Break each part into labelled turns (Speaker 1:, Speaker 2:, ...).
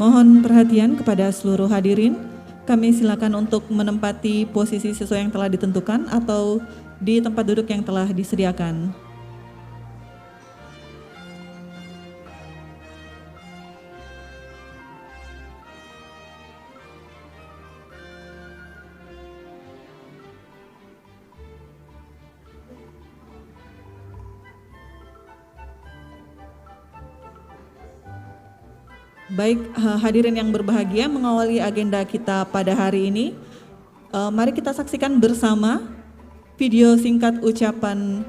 Speaker 1: Mohon perhatian kepada seluruh hadirin. Kami silakan untuk menempati posisi sesuai yang telah ditentukan atau di tempat duduk yang telah disediakan. Baik, hadirin yang berbahagia, mengawali agenda kita pada hari ini, mari kita saksikan bersama video singkat ucapan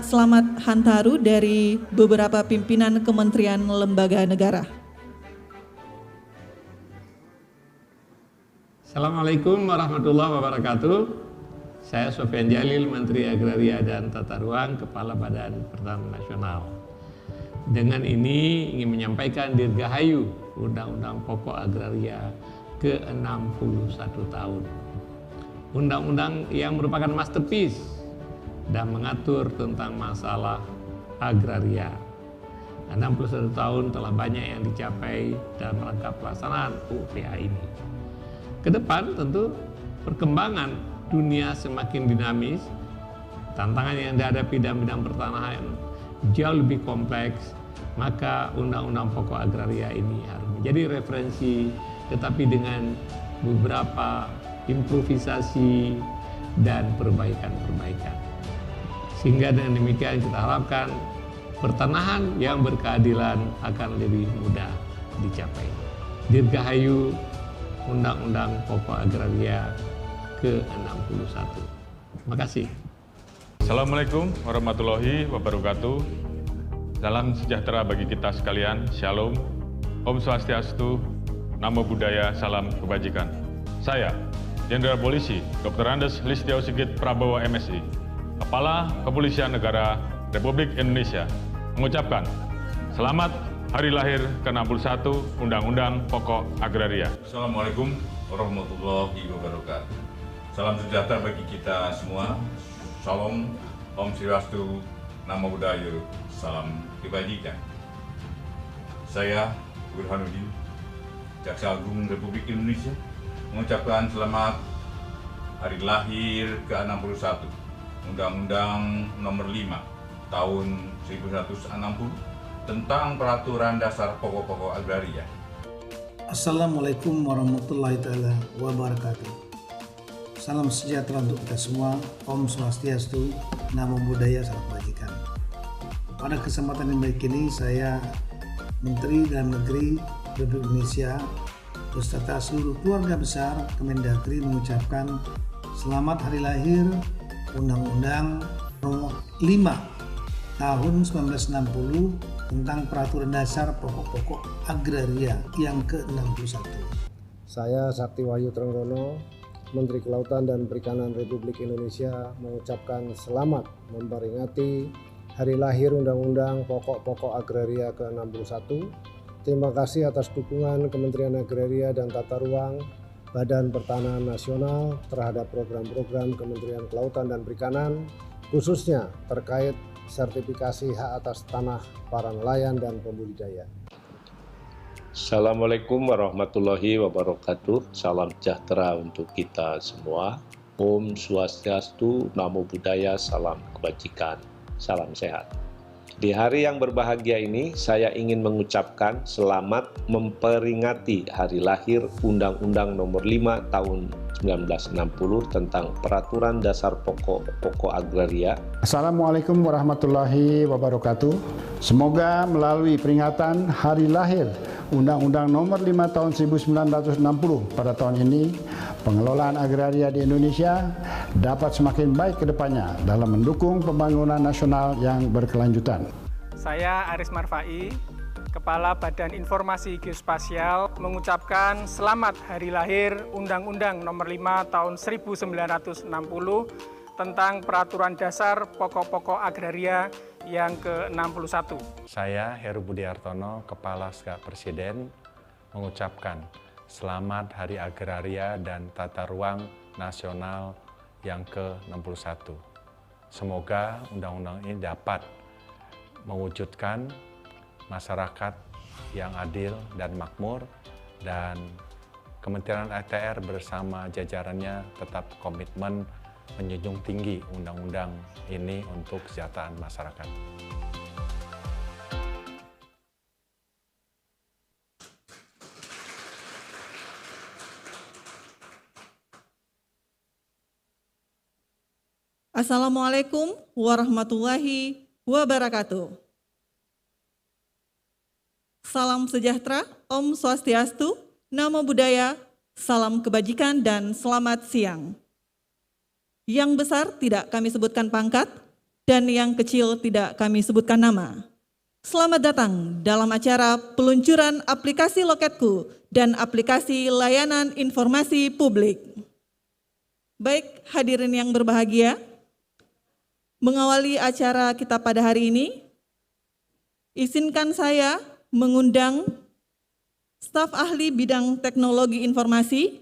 Speaker 1: selamat Hantaru dari beberapa pimpinan kementerian lembaga negara.
Speaker 2: Assalamualaikum warahmatullahi wabarakatuh. Saya Sofyan Jalil, Menteri Agraria dan Tata Ruang, Kepala Badan Pertanahan Nasional. Dengan ini ingin menyampaikan dirgahayu Undang-Undang Pokok Agraria ke-61 tahun. Undang-undang yang merupakan masterpiece dan mengatur tentang masalah agraria. 61 tahun telah banyak yang dicapai dalam rangka pelaksanaan UPA ini. Kedepan tentu perkembangan dunia semakin dinamis, tantangan yang dihadapi dalam bidang pertanahan jauh lebih kompleks, maka Undang-Undang Pokok Agraria ini harus menjadi referensi, tetapi dengan beberapa improvisasi dan perbaikan-perbaikan. Sehingga dengan demikian kita harapkan pertanahan yang berkeadilan akan lebih mudah dicapai. Dirgahayu Undang-Undang Pokok Agraria ke-61. Terima kasih.
Speaker 3: Assalamualaikum warahmatullahi wabarakatuh. Salam sejahtera bagi kita sekalian. Shalom. Om Swastiastu. Namo Buddhaya. Salam kebajikan. Saya, Jenderal Polisi Dr. Andes Listio Sigit Prabowo MSI, Kepala Kepolisian Negara Republik Indonesia, mengucapkan selamat Hari Lahir ke-61 Undang-Undang Pokok Agraria.
Speaker 4: Assalamualaikum warahmatullahi wabarakatuh. Salam sejahtera bagi kita semua. Salam, Om Swastiastu, Namo Buddhaya, salam kebajikan. Saya Burhanuddin, Jaksa Agung Republik Indonesia, mengucapkan selamat Hari Lahir ke-61 Undang-Undang Nomor 5 Tahun 1960 tentang Peraturan Dasar Pokok-Pokok Agraria.
Speaker 5: Assalamualaikum warahmatullahi wabarakatuh. Salam sejahtera untuk kita semua. Om Swastiastu, Namo Buddhaya, salam kebajikan. Pada kesempatan yang baik ini, saya Menteri Dalam Negeri Republik Indonesia beserta seluruh keluarga besar Kemendagri mengucapkan selamat Hari Lahir Undang-Undang Nomor 5 Tahun 1960 tentang Peraturan Dasar Pokok-Pokok Agraria yang ke-61.
Speaker 6: Saya Sakti Wahyu Trenggono, Menteri Kelautan dan Perikanan Republik Indonesia, mengucapkan selamat memperingati Hari Lahir Undang-Undang Pokok-Pokok Agraria ke-61. Terima kasih atas dukungan Kementerian Agraria dan Tata Ruang, Badan Pertanahan Nasional terhadap program-program Kementerian Kelautan dan Perikanan, khususnya terkait sertifikasi hak atas tanah para nelayan dan pembudidaya.
Speaker 7: Assalamualaikum warahmatullahi wabarakatuh. Salam sejahtera untuk kita semua. Om Swastiastu, Namo Buddhaya, salam kebajikan, salam sehat. Di hari yang berbahagia ini, saya ingin mengucapkan selamat memperingati Hari Lahir Undang-Undang Nomor 5 Tahun 1960 tentang Peraturan Dasar Pokok-Pokok Agraria.
Speaker 8: Assalamualaikum warahmatullahi wabarakatuh. Semoga melalui peringatan Hari Lahir Undang-Undang Nomor 5 Tahun 1960 pada tahun ini, pengelolaan agraria di Indonesia dapat semakin baik ke depannya dalam mendukung pembangunan nasional yang berkelanjutan.
Speaker 9: Saya Aris Marfai, Kepala Badan Informasi Geospasial, mengucapkan selamat Hari Lahir Undang-Undang Nomor 5 Tahun 1960 tentang Peraturan Dasar Pokok-Pokok Agraria yang ke-61.
Speaker 3: Saya Heru Budi Hartono, Kepala Staf Presiden, mengucapkan selamat Hari Agraria dan Tata Ruang Nasional yang ke-61. Semoga undang-undang ini dapat mewujudkan masyarakat
Speaker 10: yang adil dan makmur, dan Kementerian ATR bersama jajarannya tetap komitmen menjunjung tinggi undang-undang ini untuk kesejahteraan masyarakat.
Speaker 1: Assalamualaikum warahmatullahi wabarakatuh. Salam sejahtera, Om Swastiastu, Namo Buddhaya, salam kebajikan, dan selamat siang. Yang besar tidak kami sebutkan pangkat, dan yang kecil tidak kami sebutkan nama. Selamat datang dalam acara peluncuran aplikasi Loketku dan aplikasi layanan informasi publik. Baik, hadirin yang berbahagia, mengawali acara kita pada hari ini, izinkan saya mengundang staf ahli bidang teknologi informasi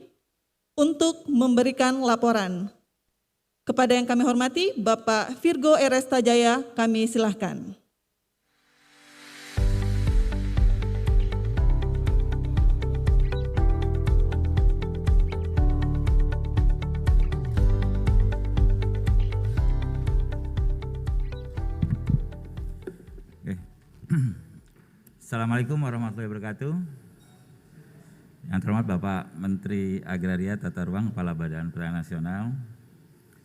Speaker 1: untuk memberikan laporan. Kepada yang kami hormati, Bapak Virgo RS Tajaya, kami silahkan.
Speaker 11: Assalamualaikum warahmatullahi wabarakatuh. Yang terhormat Bapak Menteri Agraria Tata Ruang, Kepala Badan Pertanahan Nasional,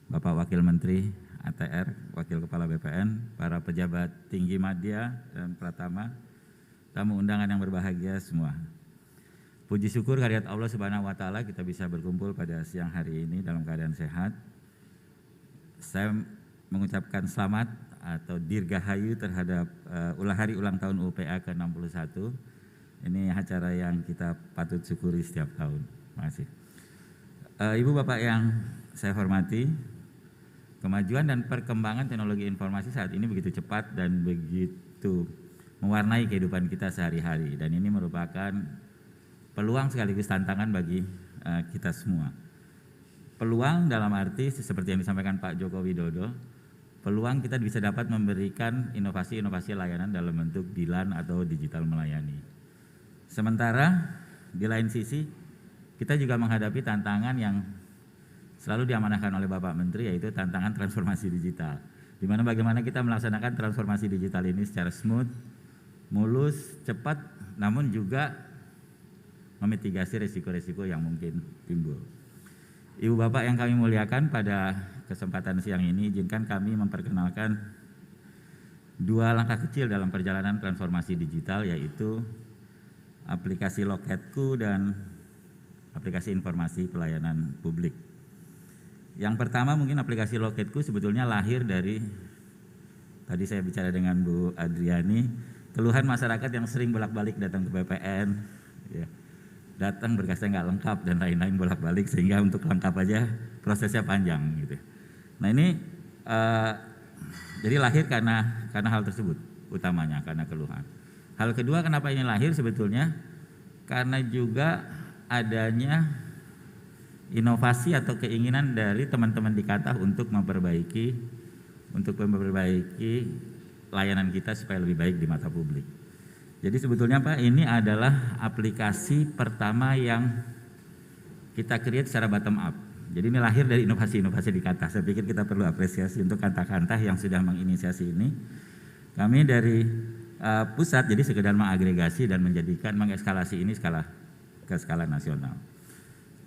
Speaker 11: Bapak Wakil Menteri ATR, Wakil Kepala BPN, para pejabat tinggi media dan pratama, tamu undangan yang berbahagia semua. Puji syukur kehadirat Allah Subhanahu wa taala kita bisa berkumpul pada siang hari ini dalam keadaan sehat. Saya mengucapkan selamat atau dirgahayu terhadap hari ulang tahun UPA ke-61. Ini acara yang kita patut syukuri setiap tahun. Terima kasih. Ibu Bapak yang saya hormati, kemajuan dan perkembangan teknologi informasi saat ini begitu cepat dan begitu mewarnai kehidupan kita sehari-hari, dan ini merupakan peluang sekaligus tantangan bagi kita semua. Peluang dalam arti seperti yang disampaikan Pak Joko Widodo, peluang kita bisa dapat memberikan inovasi-inovasi layanan dalam bentuk DILAN atau digital melayani. Sementara di lain sisi kita juga menghadapi tantangan yang selalu diamanahkan oleh Bapak Menteri, yaitu tantangan transformasi digital. Di mana bagaimana kita melaksanakan transformasi digital ini secara smooth, mulus, cepat, namun juga memitigasi risiko-risiko yang mungkin timbul. Ibu Bapak yang kami muliakan, pada kesempatan siang ini izinkan kami memperkenalkan dua langkah kecil dalam perjalanan transformasi digital, yaitu aplikasi Loketku dan aplikasi informasi pelayanan publik. Yang pertama mungkin aplikasi Loketku sebetulnya lahir dari, tadi saya bicara dengan Bu Adriani, keluhan masyarakat yang sering bolak-balik datang ke BPN, ya, datang berkasnya nggak lengkap dan lain-lain bolak-balik, sehingga untuk lengkap aja prosesnya panjang gitu. Nah ini jadi lahir karena hal tersebut utamanya, karena keluhan. Hal kedua kenapa ini lahir sebetulnya karena juga adanya inovasi atau keinginan dari teman-teman di Katah untuk memperbaiki layanan kita supaya lebih baik di mata publik. Jadi sebetulnya Pak, ini adalah aplikasi pertama yang kita create secara bottom up. Jadi ini lahir dari inovasi-inovasi di Katah. Saya pikir kita perlu apresiasi untuk Katah-Katah yang sudah menginisiasi ini. Kami dari pusat jadi sekedar mengagregasi dan mengekskalasi ini ke skala nasional.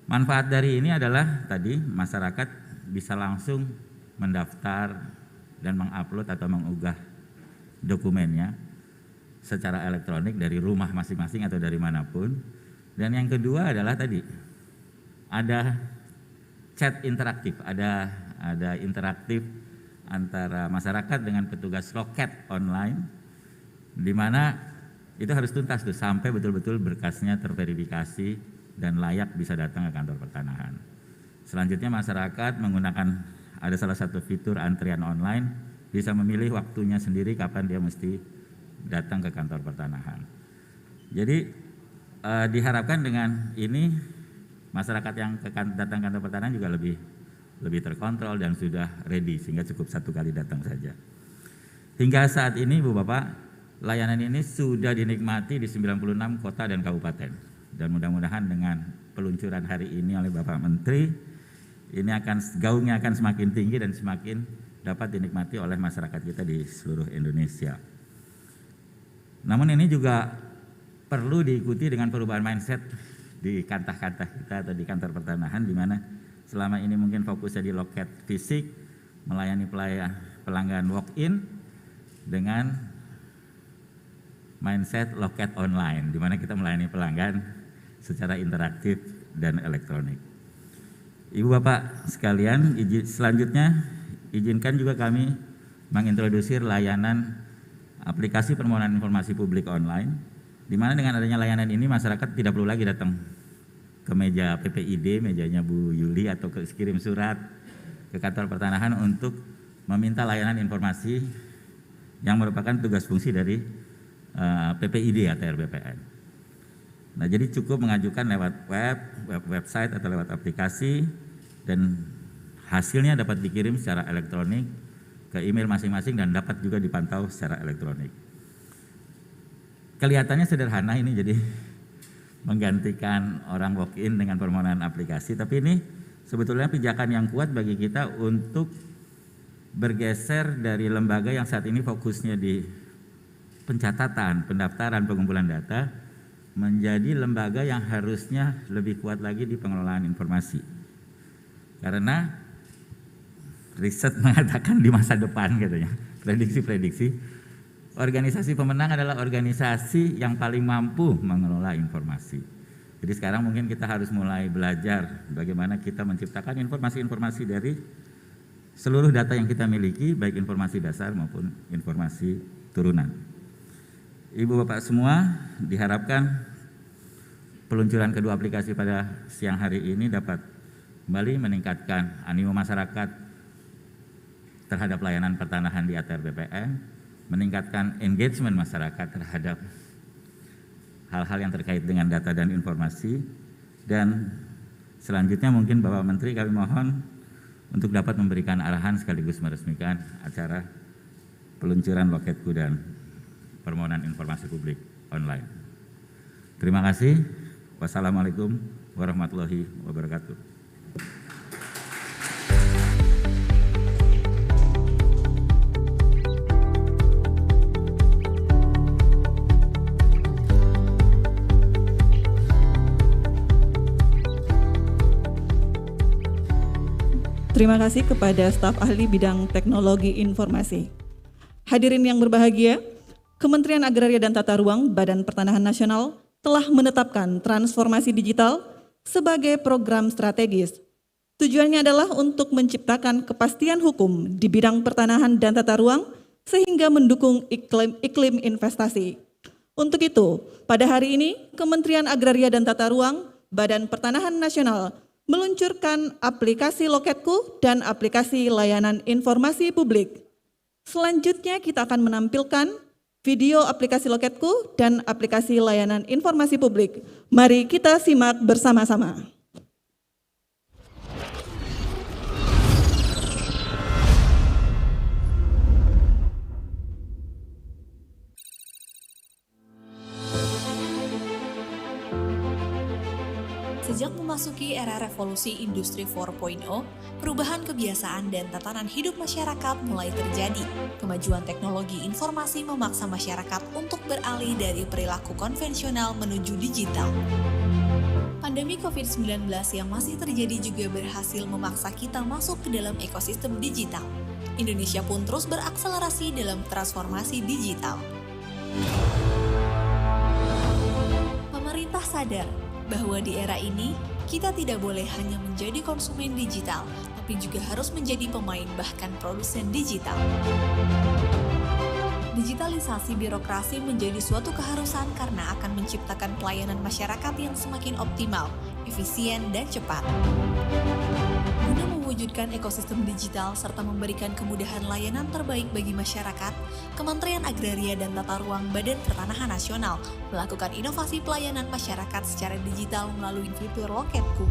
Speaker 11: Manfaat dari ini adalah tadi masyarakat bisa langsung mendaftar dan mengupload atau mengunggah dokumennya secara elektronik dari rumah masing-masing atau dari manapun. Dan yang kedua adalah tadi ada chat interaktif, ada interaktif antara masyarakat dengan petugas loket online, di mana itu harus tuntas tuh sampai betul-betul berkasnya terverifikasi dan layak bisa datang ke kantor pertanahan. Selanjutnya masyarakat menggunakan, ada salah satu fitur antrian online, bisa memilih waktunya sendiri kapan dia mesti datang ke kantor pertanahan. Jadi diharapkan dengan ini masyarakat yang datang kantor pertanahan juga lebih terkontrol dan sudah ready, sehingga cukup satu kali datang saja. Hingga saat ini Ibu Bapak, layanan ini sudah dinikmati di 96 kota dan kabupaten. Dan mudah-mudahan dengan peluncuran hari ini oleh Bapak Menteri, ini gaungnya akan semakin tinggi dan semakin dapat dinikmati oleh masyarakat kita di seluruh Indonesia. Namun ini juga perlu diikuti dengan perubahan mindset di kantah-kantah kita atau di kantor pertanahan, di mana selama ini mungkin fokusnya di loket fisik, melayani pelanggan walk-in, dengan mindset loket online, di mana kita melayani pelanggan secara interaktif dan elektronik. Ibu Bapak sekalian, selanjutnya izinkan juga kami mengintrodusir layanan aplikasi permohonan informasi publik online, di mana dengan adanya layanan ini masyarakat tidak perlu lagi datang ke meja PPID, mejanya Bu Yuli, atau kirim surat ke kantor pertanahan untuk meminta layanan informasi yang merupakan tugas fungsi dari PPID atau RBPN. Nah, jadi cukup mengajukan lewat website atau lewat aplikasi, dan hasilnya dapat dikirim secara elektronik ke email masing-masing dan dapat juga dipantau secara elektronik. Kelihatannya sederhana ini, jadi menggantikan orang walk-in dengan permohonan aplikasi, tapi ini sebetulnya pijakan yang kuat bagi kita untuk bergeser dari lembaga yang saat ini fokusnya di pencatatan, pendaftaran, pengumpulan data, menjadi lembaga yang harusnya lebih kuat lagi di pengelolaan informasi. Karena riset mengatakan di masa depan, katanya, prediksi-prediksi, organisasi pemenang adalah organisasi yang paling mampu mengelola informasi. Jadi sekarang mungkin kita harus mulai belajar bagaimana kita menciptakan informasi-informasi dari seluruh data yang kita miliki, baik informasi dasar maupun informasi turunan. Ibu Bapak semua, diharapkan peluncuran kedua aplikasi pada siang hari ini dapat kembali meningkatkan animo masyarakat terhadap layanan pertanahan di ATR BPN, meningkatkan engagement masyarakat terhadap hal-hal yang terkait dengan data dan informasi. Dan selanjutnya mungkin Bapak Menteri kami mohon untuk dapat memberikan arahan sekaligus meresmikan acara peluncuran Loketku dan permohonan informasi publik online. Terima kasih. Wassalamualaikum warahmatullahi wabarakatuh.
Speaker 1: Terima kasih kepada staf ahli bidang teknologi informasi. Hadirin yang berbahagia, Kementerian Agraria dan Tata Ruang Badan Pertanahan Nasional telah menetapkan transformasi digital sebagai program strategis. Tujuannya adalah untuk menciptakan kepastian hukum di bidang pertanahan dan tata ruang sehingga mendukung iklim investasi. Untuk itu, pada hari ini Kementerian Agraria dan Tata Ruang Badan Pertanahan Nasional meluncurkan aplikasi Loketku dan aplikasi layanan informasi publik. Selanjutnya kita akan menampilkan video aplikasi Loketku dan aplikasi layanan informasi publik. Mari kita simak bersama-sama.
Speaker 12: Sejak memasuki era revolusi industri 4.0, perubahan kebiasaan dan tatanan hidup masyarakat mulai terjadi. Kemajuan teknologi informasi memaksa masyarakat untuk beralih dari perilaku konvensional menuju digital. Pandemi COVID-19 yang masih terjadi juga berhasil memaksa kita masuk ke dalam ekosistem digital. Indonesia pun terus berakselerasi dalam transformasi digital. Pemerintah sadar bahwa di era ini, kita tidak boleh hanya menjadi konsumen digital, tapi juga harus menjadi pemain bahkan produsen digital. Digitalisasi birokrasi menjadi suatu keharusan karena akan menciptakan pelayanan masyarakat yang semakin optimal, efisien, dan cepat. Guna mewujudkan ekosistem digital serta memberikan kemudahan layanan terbaik bagi masyarakat, Kementerian Agraria dan Tata Ruang Badan Pertanahan Nasional melakukan inovasi pelayanan masyarakat secara digital melalui fitur Loketku.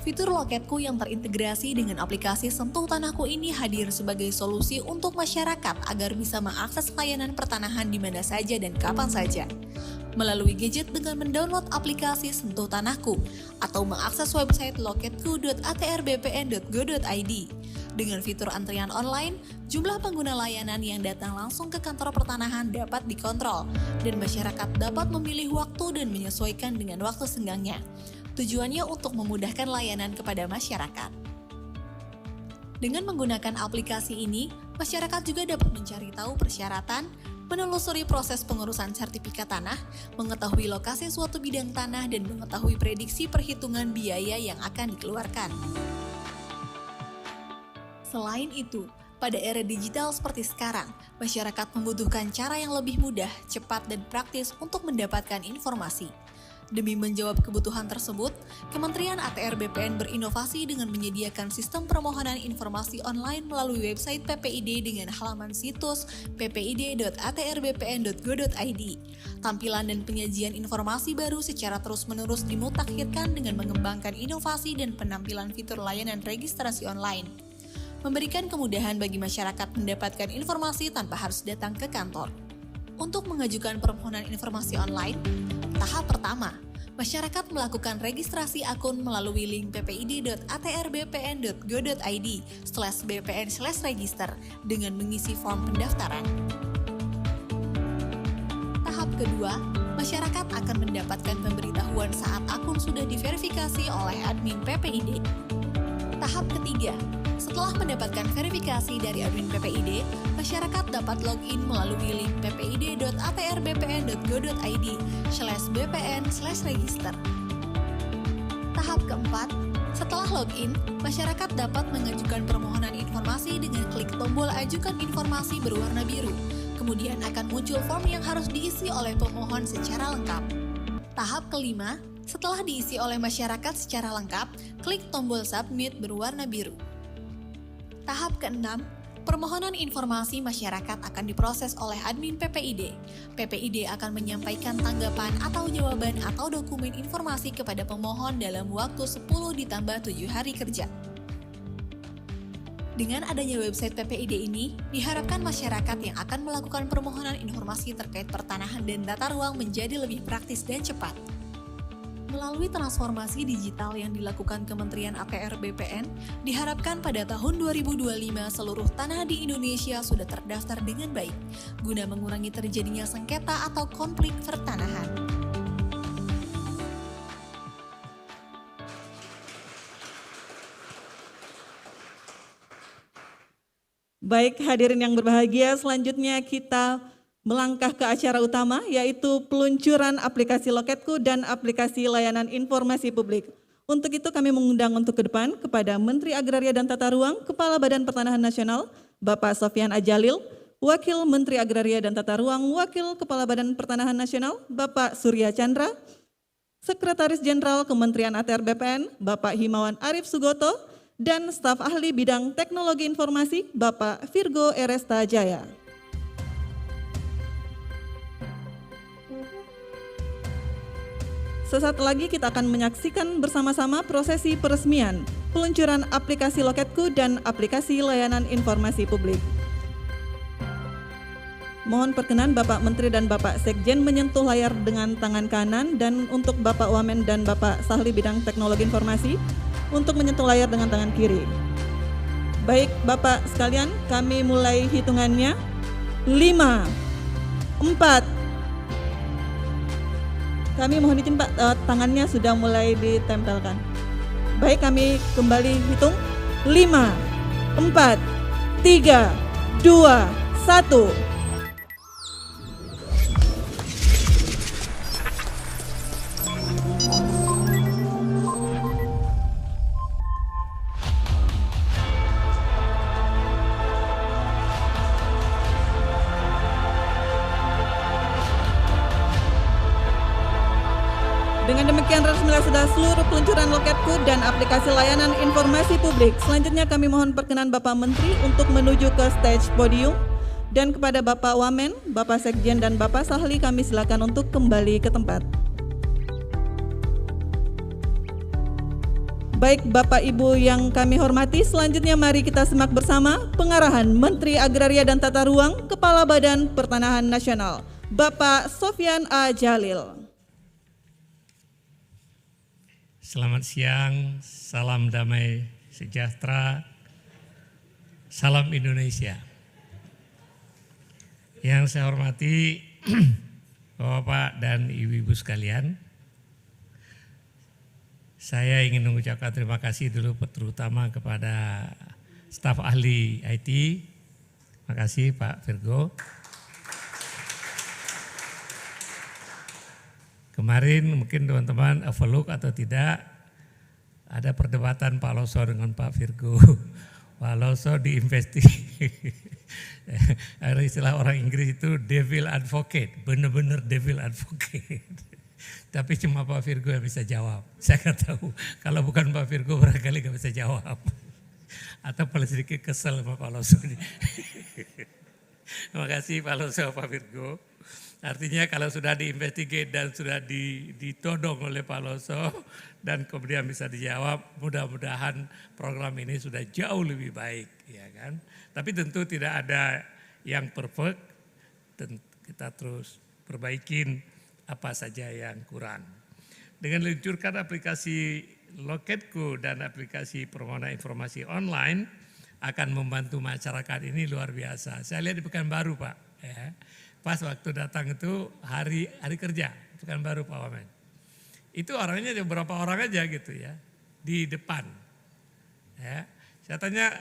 Speaker 12: Fitur Loketku yang terintegrasi dengan aplikasi Sentuh Tanahku ini hadir sebagai solusi untuk masyarakat agar bisa mengakses layanan pertanahan di mana saja dan kapan saja. Melalui gadget dengan mendownload aplikasi Sentuh Tanahku atau mengakses website loketku.atrbpn.go.id. Dengan fitur antrian online, jumlah pengguna layanan yang datang langsung ke kantor pertanahan dapat dikontrol dan masyarakat dapat memilih waktu dan menyesuaikan dengan waktu senggangnya. Tujuannya untuk memudahkan layanan kepada masyarakat. Dengan menggunakan aplikasi ini, masyarakat juga dapat mencari tahu persyaratan, menelusuri proses pengurusan sertifikat tanah, mengetahui lokasi suatu bidang tanah, dan mengetahui prediksi perhitungan biaya yang akan dikeluarkan. Selain itu, pada era digital seperti sekarang, masyarakat membutuhkan cara yang lebih mudah, cepat, dan praktis untuk mendapatkan informasi. Demi menjawab kebutuhan tersebut, Kementerian ATR BPN berinovasi dengan menyediakan sistem permohonan informasi online melalui website PPID dengan halaman situs ppid.atrbpn.go.id. Tampilan dan penyajian informasi baru secara terus-menerus dimutakhirkan dengan mengembangkan inovasi dan penampilan fitur layanan registrasi online. Memberikan kemudahan bagi masyarakat mendapatkan informasi tanpa harus datang ke kantor. Untuk mengajukan permohonan informasi online, tahap pertama, masyarakat melakukan registrasi akun melalui link ppid.atrbpn.go.id/bpn/register dengan mengisi form pendaftaran. Tahap kedua, masyarakat akan mendapatkan pemberitahuan saat akun sudah diverifikasi oleh admin PPID. Tahap ketiga, setelah mendapatkan verifikasi dari admin PPID, masyarakat dapat login melalui link ppid.atrbpn.go.id/bpn/register. Tahap keempat, setelah login, masyarakat dapat mengajukan permohonan informasi dengan klik tombol Ajukan Informasi berwarna biru. Kemudian akan muncul form yang harus diisi oleh pemohon secara lengkap. Tahap kelima, setelah diisi oleh masyarakat secara lengkap, klik tombol Submit berwarna biru. Tahap keenam, permohonan informasi masyarakat akan diproses oleh admin PPID. PPID akan menyampaikan tanggapan atau jawaban atau dokumen informasi kepada pemohon dalam waktu 10+7 hari kerja. Dengan adanya website PPID ini, diharapkan masyarakat yang akan melakukan permohonan informasi terkait pertanahan dan tata ruang menjadi lebih praktis dan cepat. Melalui transformasi digital yang dilakukan Kementerian ATR BPN, diharapkan pada tahun 2025 seluruh tanah di Indonesia sudah terdaftar dengan baik, guna mengurangi terjadinya sengketa atau konflik pertanahan.
Speaker 1: Baik, hadirin yang berbahagia, selanjutnya kita melangkah ke acara utama, yaitu peluncuran aplikasi Loketku dan aplikasi layanan informasi publik. Untuk itu kami mengundang untuk ke depan kepada Menteri Agraria dan Tata Ruang, Kepala Badan Pertanahan Nasional, Bapak Sofyan Adjalil, Wakil Menteri Agraria dan Tata Ruang, Wakil Kepala Badan Pertanahan Nasional, Bapak Surya Chandra, Sekretaris Jenderal Kementerian ATR BPN, Bapak Himawan Arif Sugoto, dan staf ahli bidang teknologi informasi, Bapak Virgo Eresta Jaya. Sesaat lagi kita akan menyaksikan bersama-sama prosesi peresmian peluncuran aplikasi Loketku dan aplikasi layanan informasi publik. Mohon perkenan Bapak Menteri dan Bapak Sekjen menyentuh layar dengan tangan kanan, dan untuk Bapak Wamen dan Bapak Sahli Bidang Teknologi Informasi untuk menyentuh layar dengan tangan kiri. Baik Bapak sekalian, kami mulai hitungannya. 5, 4, kami mohon izin Pak, tangannya sudah mulai ditempelkan. Baik, kami kembali hitung. 5, 4, 3, 2, 1. Dengan demikian resmilah sudah seluruh peluncuran Loketku dan aplikasi layanan informasi publik. Selanjutnya kami mohon perkenan Bapak Menteri untuk menuju ke stage podium, dan kepada Bapak Wamen, Bapak Sekjen dan Bapak Sahli kami silakan untuk kembali ke tempat. Baik Bapak Ibu yang kami hormati, selanjutnya mari kita simak bersama pengarahan Menteri Agraria dan Tata Ruang Kepala Badan Pertanahan Nasional, Bapak Sofyan A. Djalil.
Speaker 13: Selamat siang, salam damai sejahtera, salam Indonesia. Yang saya hormati Bapak dan Ibu-Ibu sekalian, saya ingin mengucapkan terima kasih dulu terutama kepada staf ahli IT. Terima kasih Pak Virgo. Kemarin mungkin teman-teman overlook atau tidak, ada perdebatan Pak Loso dengan Pak Virgo. Pak Loso diinvestigasi. Ada istilah orang Inggris itu devil advocate, benar-benar devil advocate. Tapi cuma Pak Virgo yang bisa jawab. Saya nggak tahu, kalau bukan Pak Virgo barangkali nggak bisa jawab. Atau paling sedikit kesel sama Pak Loso. Terima kasih Pak Loso, Pak Virgo. Artinya kalau sudah diinvestigate dan sudah ditodong oleh Pak Loso dan kemudian bisa dijawab, mudah-mudahan program ini sudah jauh lebih baik, ya kan. Tapi tentu tidak ada yang perfect, kita terus perbaikin apa saja yang kurang. Dengan meluncurkan aplikasi Loketku dan aplikasi permohonan informasi online akan membantu masyarakat ini luar biasa. Saya lihat di Pekanbaru Pak, ya. Pas waktu datang itu hari kerja Pekanbaru Pak Wamen. Itu orangnya beberapa orang aja gitu ya di depan. Ya, saya tanya,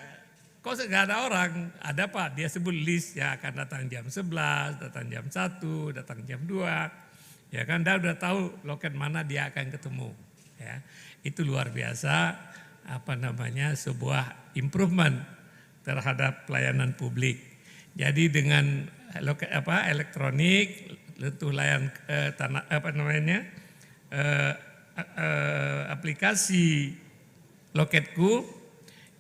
Speaker 13: kok nggak ada orang? Ada Pak, dia sebut list ya akan datang jam 11, datang jam 1, datang jam 2. Ya kan, dia udah tahu loket mana dia akan ketemu. Ya, itu luar biasa sebuah improvement terhadap pelayanan publik. Jadi dengan elektronik, lentuh layan aplikasi Loketku,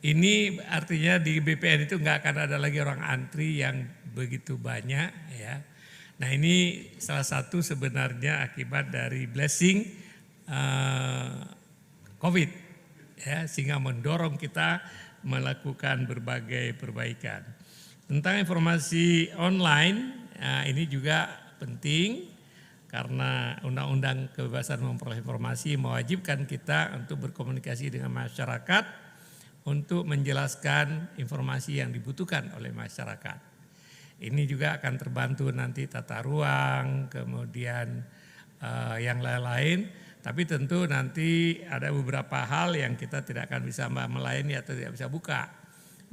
Speaker 13: ini artinya di BPN itu nggak akan ada lagi orang antri yang begitu banyak, ya. Nah ini salah satu sebenarnya akibat dari blessing COVID, ya, sehingga mendorong kita melakukan berbagai perbaikan. Tentang informasi online, ini juga penting karena Undang-Undang Kebebasan Memperoleh Informasi mewajibkan kita untuk berkomunikasi dengan masyarakat untuk menjelaskan informasi yang dibutuhkan oleh masyarakat. Ini juga akan terbantu nanti tata ruang, kemudian yang lain-lain. Tapi tentu nanti ada beberapa hal yang kita tidak akan bisa melayani atau tidak bisa buka.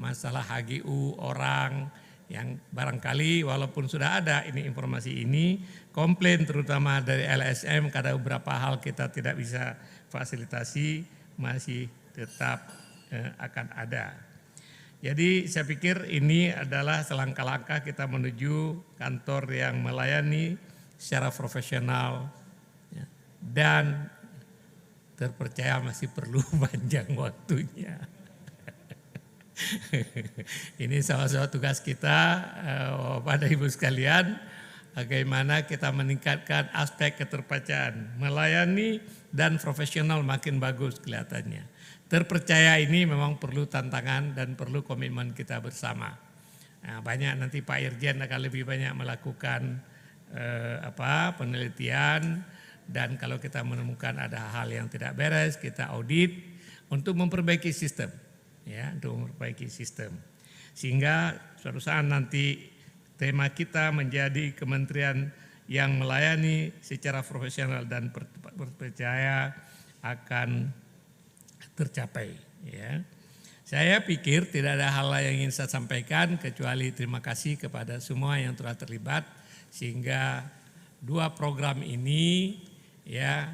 Speaker 13: Masalah HGU orang yang barangkali walaupun sudah ada ini informasi ini, komplain terutama dari LSM karena beberapa hal kita tidak bisa fasilitasi masih tetap akan ada. Jadi saya pikir ini adalah selangkah-langkah kita menuju kantor yang melayani secara profesional ya, dan terpercaya masih perlu panjang waktunya. Ini salah satu tugas kita pada Ibu sekalian, bagaimana kita meningkatkan aspek keterpercayaan, melayani dan profesional makin bagus kelihatannya. Terpercaya ini memang perlu tantangan dan perlu komitmen kita bersama. Nah, banyak nanti Pak Irjen akan lebih banyak melakukan penelitian, dan kalau kita menemukan ada hal yang tidak beres, kita audit untuk memperbaiki sistem. Ya, untuk memperbaiki sistem. Sehingga suatu saat nanti tema kita menjadi kementerian yang melayani secara profesional dan terpercaya akan tercapai. Ya. Saya pikir tidak ada hal lain yang ingin saya sampaikan kecuali terima kasih kepada semua yang telah terlibat sehingga dua program ini ya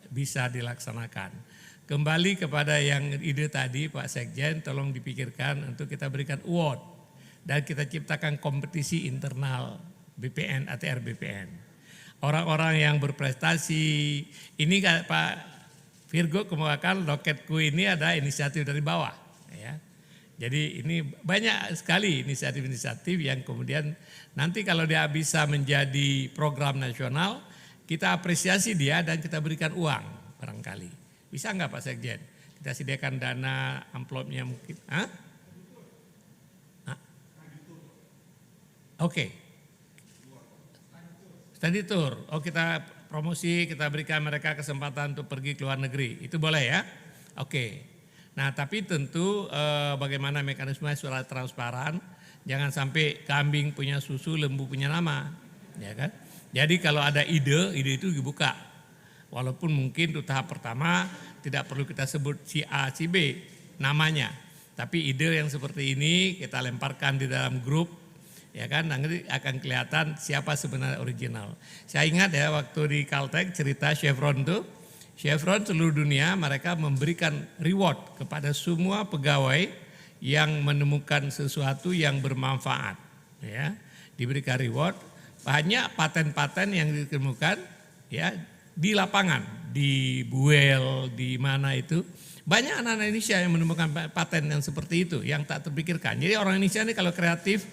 Speaker 13: bisa dilaksanakan. Kembali kepada yang ide tadi Pak Sekjen, tolong dipikirkan untuk kita berikan award dan kita ciptakan kompetisi internal BPN, ATR BPN. Orang-orang yang berprestasi, ini Pak Virgo kemukakan Loketku ini ada inisiatif dari bawah. Ya. Jadi ini banyak sekali inisiatif-inisiatif yang kemudian nanti kalau dia bisa menjadi program nasional, kita apresiasi dia dan kita berikan uang barangkali. Bisa enggak Pak Sekjen? Kita sediakan dana amplopnya mungkin. Oke. Study tour. Oh, kita promosi, kita berikan mereka kesempatan untuk pergi ke luar negeri. Itu boleh ya? Oke. Nah, tapi tentu bagaimana mekanisme secara transparan. Jangan sampai kambing punya susu, lembu punya nama, ya kan? Jadi kalau ada ide itu dibuka. Walaupun mungkin untuk tahap pertama tidak perlu kita sebut si A, si B namanya. Tapi ide yang seperti ini kita lemparkan di dalam grup, ya kan? Nanti akan kelihatan siapa sebenarnya original. Saya ingat ya waktu di Caltech cerita Chevron tuh, Chevron seluruh dunia mereka memberikan reward kepada semua pegawai yang menemukan sesuatu yang bermanfaat, ya, diberikan reward. Banyak paten-paten yang ditemukan, ya, di lapangan, di Buel, di mana itu banyak anak-anak Indonesia yang menemukan paten yang seperti itu, yang tak terpikirkan. Jadi orang Indonesia ini kalau kreatif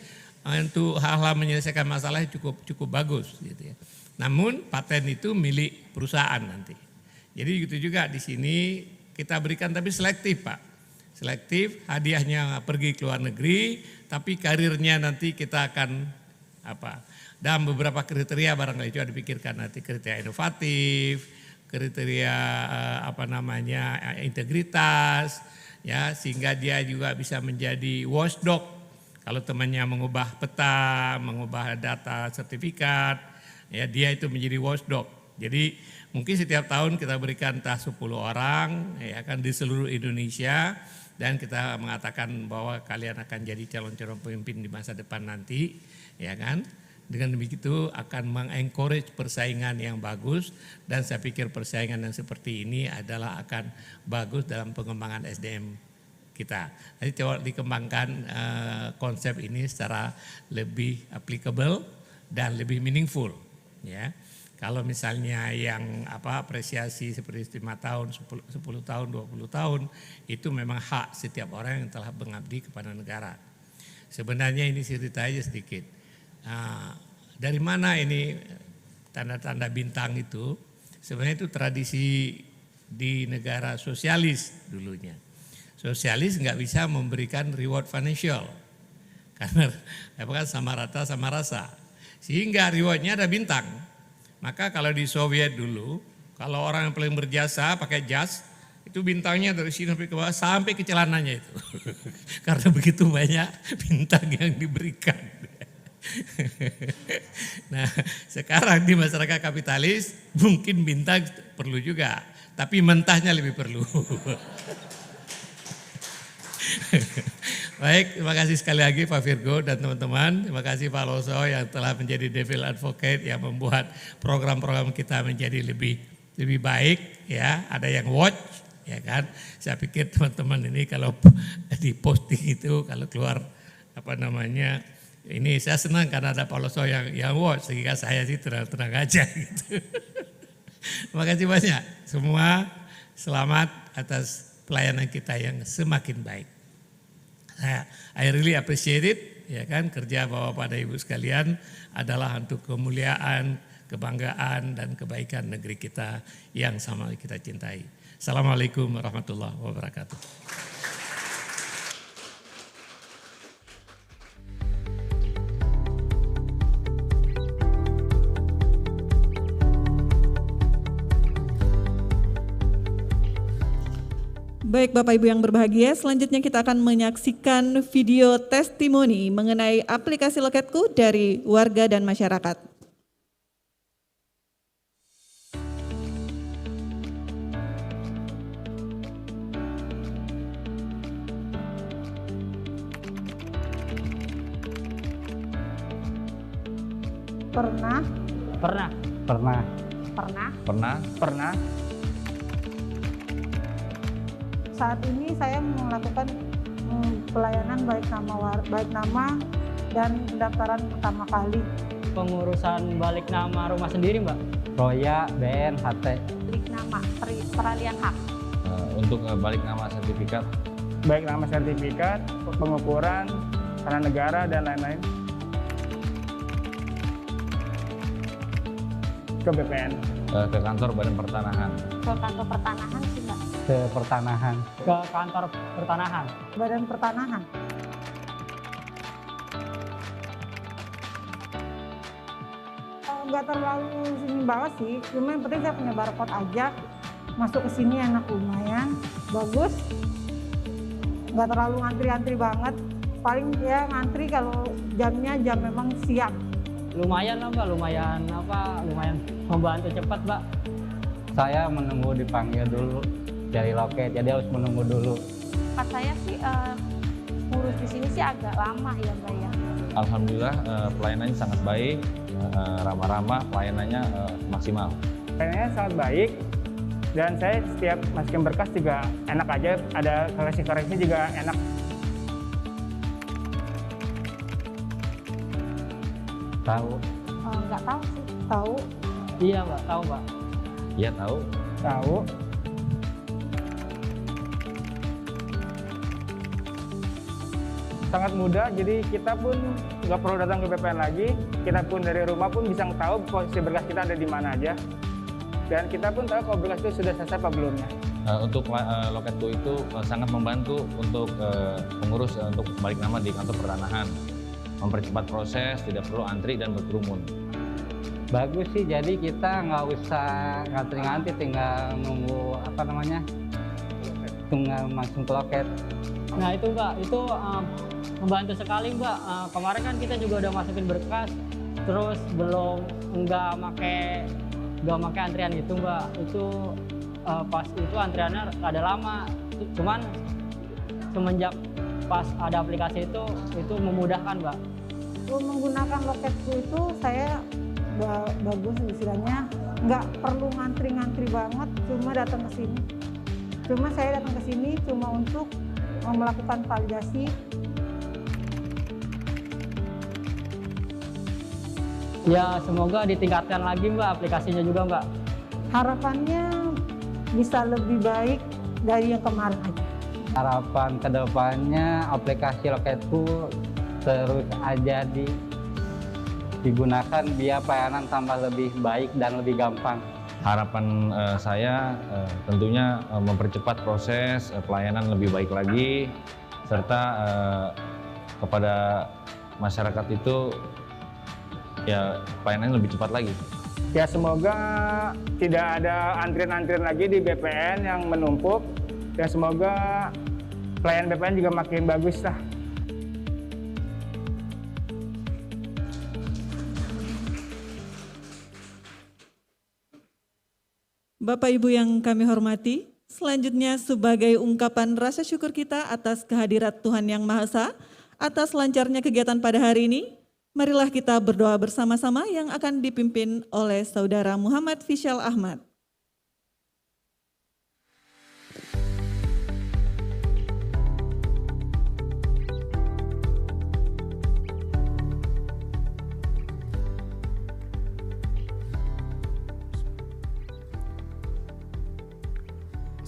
Speaker 13: untuk hal-hal menyelesaikan masalah cukup bagus, gitu ya. Namun paten itu milik perusahaan nanti. Jadi gitu juga di sini kita berikan tapi selektif, Pak. Selektif, hadiahnya pergi ke luar negeri, tapi karirnya nanti kita akan dan beberapa kriteria barangkali juga dipikirkan nanti, kriteria inovatif, kriteria integritas, ya, sehingga dia juga bisa menjadi watchdog. Kalau temannya mengubah peta, mengubah data sertifikat, ya, dia itu menjadi watchdog. Jadi mungkin setiap tahun kita berikan entah 10 orang, ya kan, di seluruh Indonesia. Dan kita mengatakan bahwa kalian akan jadi calon-calon pemimpin di masa depan nanti, ya kan. Dengan begitu akan mengencourage persaingan yang bagus, dan saya pikir persaingan yang seperti ini adalah akan bagus dalam pengembangan SDM kita. Nanti coba dikembangkan konsep ini secara lebih applicable dan lebih meaningful, ya. Kalau misalnya yang apresiasi seperti 5 tahun, 10 tahun, 20 tahun, itu memang hak setiap orang yang telah mengabdi kepada negara. Sebenarnya ini cerita aja sedikit. Dari mana ini tanda-tanda bintang itu? Sebenarnya itu tradisi di negara sosialis dulunya. Sosialis nggak bisa memberikan reward financial, karena sama rata sama rasa. Sehingga rewardnya ada bintang. Maka kalau di Soviet dulu, kalau orang yang paling berjasa pakai jas, itu bintangnya dari sini sampai ke bawah, sampai ke celananya itu. Karena begitu banyak bintang yang diberikan. Nah, sekarang di masyarakat kapitalis mungkin bintang perlu juga, tapi mentahnya lebih perlu. Baik, terima kasih sekali lagi Pak Virgo dan teman-teman. Terima kasih Pak Loso yang telah menjadi devil advocate, yang membuat program-program kita menjadi lebih baik, ya. Ada yang watch, ya kan. Saya pikir teman-teman ini kalau di posting itu, kalau keluar ini saya senang karena ada Pak Loso yang watch, sehingga saya sih tenang-tenang aja gitu. Terima kasih banyak. Semua selamat atas pelayanan kita yang semakin baik. I really appreciate it, ya kan, kerja Bapak dan Ibu sekalian adalah untuk kemuliaan, kebanggaan dan kebaikan negeri kita yang sama kita cintai. Assalamualaikum warahmatullahi wabarakatuh.
Speaker 1: Baik Bapak Ibu yang berbahagia, selanjutnya kita akan menyaksikan video testimoni mengenai aplikasi Loketku dari warga dan masyarakat.
Speaker 14: Pernah. Saat ini saya melakukan pelayanan baik nama dan pendaftaran pertama kali.
Speaker 15: Pengurusan balik nama rumah sendiri, Mbak. Roya, BN, HT.
Speaker 14: Balik nama, peralihan hak.
Speaker 16: Untuk balik nama sertifikat.
Speaker 17: Baik nama sertifikat, pengukuran, tanah negara dan lain-lain. Ke BPN.
Speaker 16: Ke kantor Badan Pertanahan.
Speaker 14: Ke kantor pertanahan sih, Mbak.
Speaker 15: Ke pertanahan. Ke kantor pertanahan.
Speaker 14: Badan Pertanahan. Nggak terlalu sini banget sih, cuma yang penting saya punya barcode aja. Masuk ke sini enak, lumayan, bagus. Nggak terlalu ngantri-ngantri banget. Paling ya ngantri kalau jamnya jam memang siang.
Speaker 15: Lumayan lah Mbak, lumayan membantu cepat Mbak. Saya menunggu dipanggil dulu dari loket, jadi harus menunggu dulu.
Speaker 14: Tempat saya sih ngurus di sini sih agak lama ya Mbak ya.
Speaker 16: Alhamdulillah pelayanannya sangat baik, ramah-ramah, pelayanannya maksimal.
Speaker 17: Pelayanannya sangat baik dan saya setiap masukin berkas juga enak aja, ada koreksi-koreksi juga enak.
Speaker 15: Tahu?
Speaker 14: Nggak tahu sih, tahu.
Speaker 15: Iya Mbak, tahu Mbak.
Speaker 16: Iya tahu.
Speaker 17: Tahu. Sangat mudah, jadi kita pun nggak perlu datang ke BPN lagi. Kita pun dari rumah pun bisa tahu posisi berkas kita ada di mana aja. Dan kita pun tahu kalau berkas itu sudah selesai apa belumnya.
Speaker 16: Untuk Loket2 itu sangat membantu untuk pengurus untuk balik nama di kantor pertanahan. Mempercepat proses, tidak perlu antri dan berkerumun.
Speaker 15: Bagus sih, jadi kita nggak usah ngantri-ngantri, tinggal nunggu tinggal langsung ke loket. Nah itu Mbak, itu membantu sekali Mbak. Kemarin kan kita juga udah masukin berkas, terus nggak make antrian itu Mbak. Itu pas itu antriannya ada lama, cuman semenjak pas ada aplikasi itu memudahkan Mbak.
Speaker 14: Menggunakan Loket2 itu saya bagus istilahnya, nggak perlu ngantri-ngantri banget, cuma datang ke sini. Saya datang ke sini cuma untuk melakukan validasi.
Speaker 15: Ya semoga ditingkatkan lagi Mbak aplikasinya juga Mbak.
Speaker 14: Harapannya bisa lebih baik dari yang kemarin aja.
Speaker 15: Harapan kedepannya aplikasi Loket2 terus aja digunakan biar pelayanan tambah lebih baik dan lebih gampang.
Speaker 16: Harapan saya tentunya mempercepat proses pelayanan lebih baik lagi, serta kepada masyarakat itu ya pelayanan lebih cepat lagi.
Speaker 17: Ya semoga tidak ada antrian-antrian lagi di BPN yang menumpuk. Ya semoga pelayanan BPN juga makin bagus lah.
Speaker 1: Bapak Ibu yang kami hormati, selanjutnya sebagai ungkapan rasa syukur kita atas kehadirat Tuhan Yang Maha Esa, atas lancarnya kegiatan pada hari ini, marilah kita berdoa bersama-sama yang akan dipimpin oleh Saudara Muhammad Fishal Ahmad.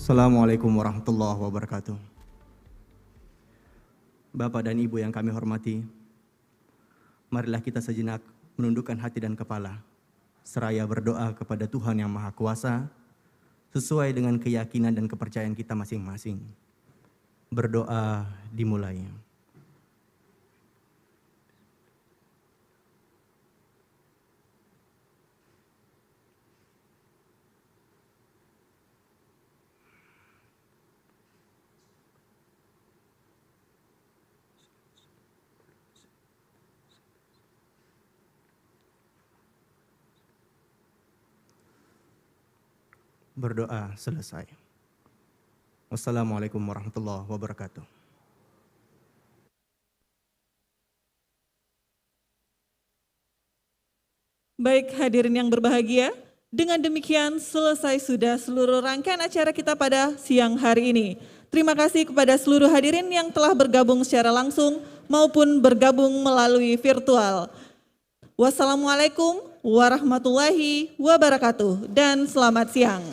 Speaker 18: Assalamualaikum warahmatullahi wabarakatuh. Bapak dan Ibu yang kami hormati, marilah kita sejenak menundukkan hati dan kepala, seraya berdoa kepada Tuhan Yang Maha Kuasa, sesuai dengan keyakinan dan kepercayaan kita masing-masing. Berdoa dimulai. Berdoa selesai. Wassalamualaikum warahmatullahi wabarakatuh.
Speaker 1: Baik hadirin yang berbahagia, dengan demikian selesai sudah seluruh rangkaian acara kita pada siang hari ini. Terima kasih kepada seluruh hadirin yang telah bergabung secara langsung maupun bergabung melalui virtual. Wassalamualaikum warahmatullahi wabarakatuh dan selamat siang.